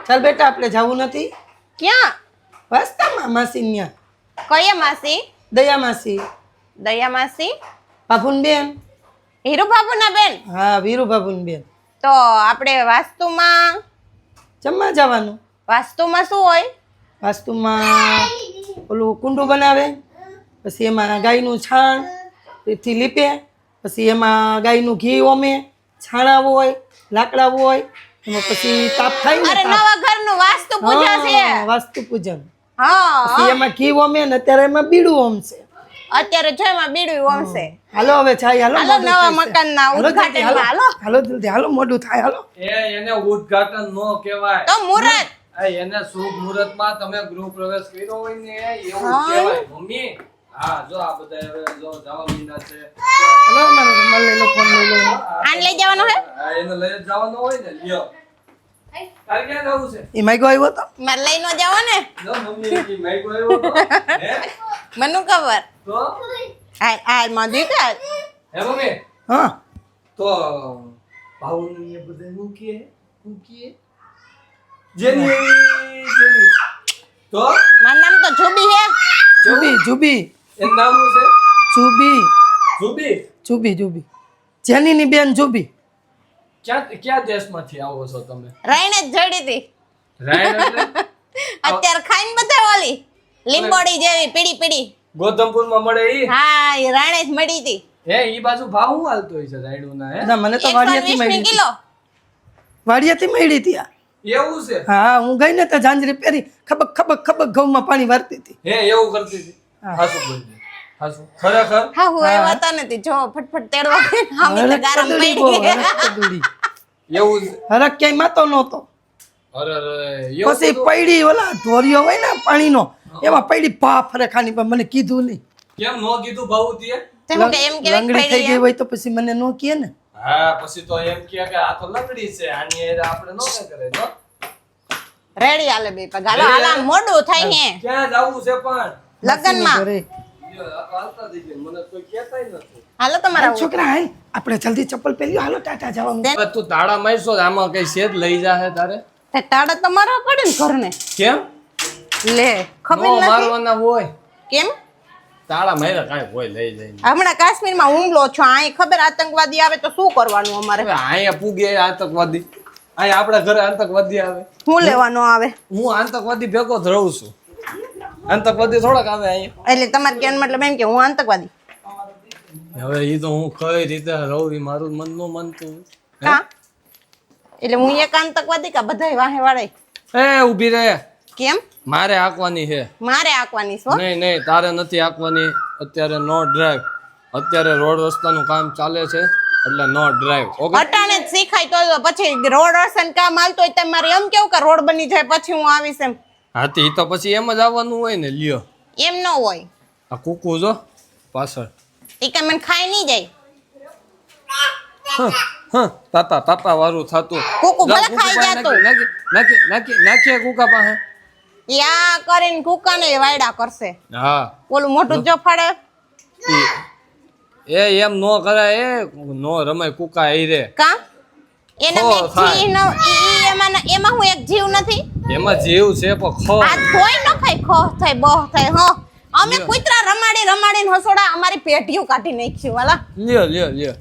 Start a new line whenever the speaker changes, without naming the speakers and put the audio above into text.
ચાલ બેટા આપણે જવું નથી
ક્યાં?
વાસ્તામાં માસી ન્યા
કયા માસી?
દયા માસી
દયા માસી?
બાપુન બેન
હીરુ બાબુના બેન?
હા વીરુ બાપુન બેન
તો આપણે વાસ્તુમાં
જમવા જવાનું
વાસ્તુમાં શું હોય?
વાસ્તુમાં ઓલું કુંડું બનાવે પછી એમાં ગાયનું છાણ થી લીપે પછી એમાં ગાયનું ઘી ઓમે છાણા હોય લાકડા હોય એમાં પછી તાપ થાય ને
અરે
તાપ.
નવા ઘરનું વાસ્તુ પૂજા છે.
હા, વાસ્તુ પૂજન
હા
પછી એમાં ઘી ઓમે ને અત્યારે એમાં બીડું ઓમશે
અત્યારે જો એમાં બીડું ઓમશે.
હાલો હવે જાય હાલો
હાલો
મોડું
નવા
થાય છે.
મકાનના
હાલો જલ્દી,
ઉદ્ઘાટનમાં હાલો.
હાલો જલ્દી હાલો મોડું થાય હાલો
એને ઉદ્ઘાટન નો કહેવાય.
તો મુહૂર્ત
એને શુભ મુહૂર્તમાં તમે ગૃહ પ્રવેશ કર્યો હોય ને એવું
હા.
કહેવાય મમ્મી. હા જો આ બધા હવે જો જવા મીંડા છે.
હાલો મારો રૂમાલ લઈ લો ફોન લઈ લો
આને લઈ જવાનો હે?
હા, એને લઈ જ જવાનો હોય ને લ્યો. તારે ક્યાં જવું છે?
એ માઈકો આવ્યો તો
મારે લઈ નો જાવ ને
જો મમ્મી ઈ માઈકો આવ્યો તો. હે?
મને ખબર.
તો
હાલ માં દીકરા
હે મમ્મી
હા
તો ભાવનું એ બધા મૂકીએ જેની તો
મારું નામ તો જુબી હે.
જુબી જુબી
એનું નામ શું છે?
જુબી
જુબી.
જુબી જુબી જેનીની બેન જુબી
ક્યાં દેશમાંથી આવો છો તમે?
રાઈને જ જડી હતી
રાયણ એટલે
અત્યારે ખાઈને બધા ઓલી લીંબોડી જેવી પીડી પીડી.
ગોધમપુરમાં મળે ઈ?
હા એ રાણે જ મળી હતી.
હે ઈ બાજુ ભાવ હું હાલતો હોય છે રાયડુના હે?
ના મને તો
120
વાડિયાથી
ની
મળી
કિલો.
વાડિયાથી મળી હતી આ.
એવું છે?
હા હું ગઈ ને તો ઝાંઝરી પહેરી ખબક ખબક ખબક ઘઉંમાં પાણી વારતી હતી
હે એવું કરતી હતી?
હા.
હાસુ બોલજે. હાસુ. ખરેખર?
હા હું એ વાતા નથી જો ફટફટ તેડવા આમ તો
હરખ
ગારમ
કદુડી
પડી
બહુ,
ગઈ.
હરખ કદુડી.
એવું છે?
હરખ ક્યાંય માતો નહોતો
અરે અરે એવું
પછી
બધું?
પૈડી ઓલા ધોરિયો હોય ને પાણીનો એમાં પૈડી પા ફરે ખાની પણ મને કીધું નહીં
કેમ નો કીધું ભાવ તીએ?
તે હું કે એમ કેવી
લંગડી થઈ
પડી
ગઈ
એમ?
હોય તો પછી મને નો કહે ને
હા પછી તો એમ કહે કે આ તો લંગડી છે આની હારે આપણે નો કે કરે જો.
રેડી હાલે બે પગ હાલો હાલ આમ મોડું થાય હે
ક્યાં જાવું છે પણ?
લગનમાં
ઘરે.
લ્યો, આ તો હાલતા થઈ ગયા. મને કોઈ કહેતાય નથી.
હાલો તમારા
હાલ છોકરા હાલ આપણે જલ્દી ચપ્પલ પહેરી હાલો ટાટા જવાનું
હવે તું તાળા મારશો તો આમાં કઈ શેદ લઈ જાહે તારે?
તે તાળા તો મારવા પડે ને ઘરને.
કેમ?
લે ખબર
નો
નથી
મારવાના હોય.
કેમ
તાળા માર્યા કાંઈ હોય લઈ જઈને.
હમણાં કાશ્મીરમાં હુમલો છો અહીં ખબર આતંકવાદી આવે તો શું કરવાનું અમારે?
હવે અહીંયા પૂગે આતંકવાદી. અહીંયા આપણા ઘરે આતંકવાદી આવે.
હું લેવાનું આવે
હું આતંકવાદી ભેગો જ રહું છું. આતંકવાદી થોડાક આવે અહીંયા.
એટલે તમારે કહેવાનો મતલબ એમ કે હું આતંકવાદી
હવે ઈ તો હું કઈ રીતે રહું ઈ મારું મન નું મનતું.
કા એટલે હું એક આતંકવાદી કા બધાય વાહે વાળે
એ ઊભી રહે.
કેમ
મારે હાંકવાની છે.
મારે આકવાની છો?
નહીં નહીં તારે નથી હાંકવાની. અત્યારે નો ડ્રાઈવ. અત્યારે રોડ રસ્તાનું કામ ચાલે છે એટલે નો ડ્રાઈવ. ઓકે?
અટાણે જ શીખાય તો પછી રોડ રસ્તા કામ હાલતો હોય તમારે એમ કેવું કે રોડ બની જાય પછી હું આવીશ એમ?
હાથી તો પછી એમ જ આવવાનું હોય ને લ્યો.
એમ ન હોય
આ કુકુ જો પાછળ.
એ કઈ મને ખાઈ નહીં જાય.
તાતા વાળું થતું.
કુકુ ભલે
જા, કુકુ
ખાઈ
પાસે
જાતું.
નાખીએ કુકા પાસે.
યા કરીને કુકાને વાયડા કરશે
હા
ઓલું મોટું જો ફાડે
એ એમ નો કરાય. એ નો રમાય કુકા એ રે.
કા એને
ખો
મેં
થાય.
જીવ ન એમાં હું એક જીવ નથી.
એમાં જીવ છે પણ ખો.
આ કોઈ ન ખાય ખો થાય બહ થાય હ અમે કૂતરા રમાડીને હસોડા અમારી પેટીઓ કાઢી નાખ્યું વાલા
લ્યો